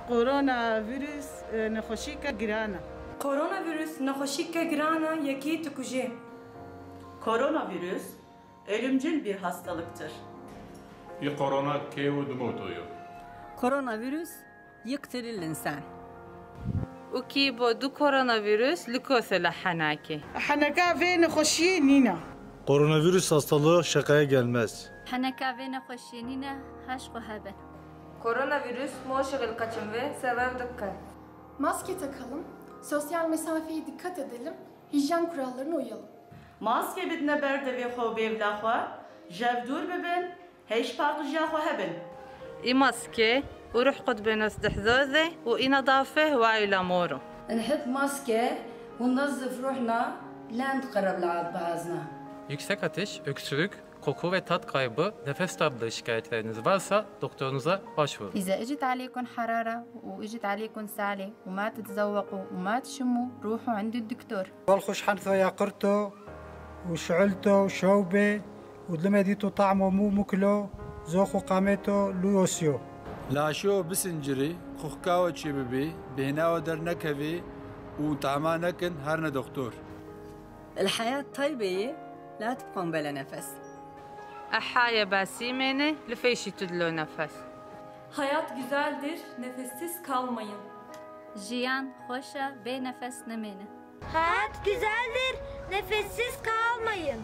Koronavirüs nexweşîka giran e. Koronavirüs nexweşîka giran e yekî dikuje. Koronavirüs ölümcül bir hastalıktır. korona kevu dumutuyor. Koronavirüs يقتل الإنسان. وكيبو دو koronavirüs lükosela hanaki. Hanaka ve nexweşiyê nîne. Koronavirüs hastalığı şakaya gelmez. حنكا فينا خشينينا هاشقو هبن. Koronavirüs moşagıl kaçın ve sebep dikkat. Maske takalım, sosyal mesafeye dikkat edelim, hijyen kurallarına uyalım. Maske bidne berde ve xo bevlaxwa, jevdur bibin, heş paklıca xo hebin. إماسكي وروح قد بين استحزازه وإنظافه وعلى مورو. نحط ماسكة وننظف روحنا لا نتقرب لبعضنا. Yüksek ateş, öksürük, koku ve tat kaybı, nefes darlığı şikayetleriniz varsa doktorunuza başvurun. إذا إجت عليكم حرارة وإجت عليكم سعلة وما تتذوقوا وما تشموا روحوا عند الدكتور. والخش حنثو يا قرتو وشعلتو وشوبة ودلما ديتو طعمه مو مكلو زوخو قامتو لويوسيو. لاشو بسنجري خوخكاو تشي ببي بهناو درنكبي وطعمانكن هرنا دكتور. الحياة طيبة لا تبقون بلا نفس. أحايا باسيميني لفيشي تدلو نفس. Hayat güzeldir, nefessiz kalmayın. جيان خوشة بنفس نمينة. Hayat güzeldir, nefessiz kalmayın.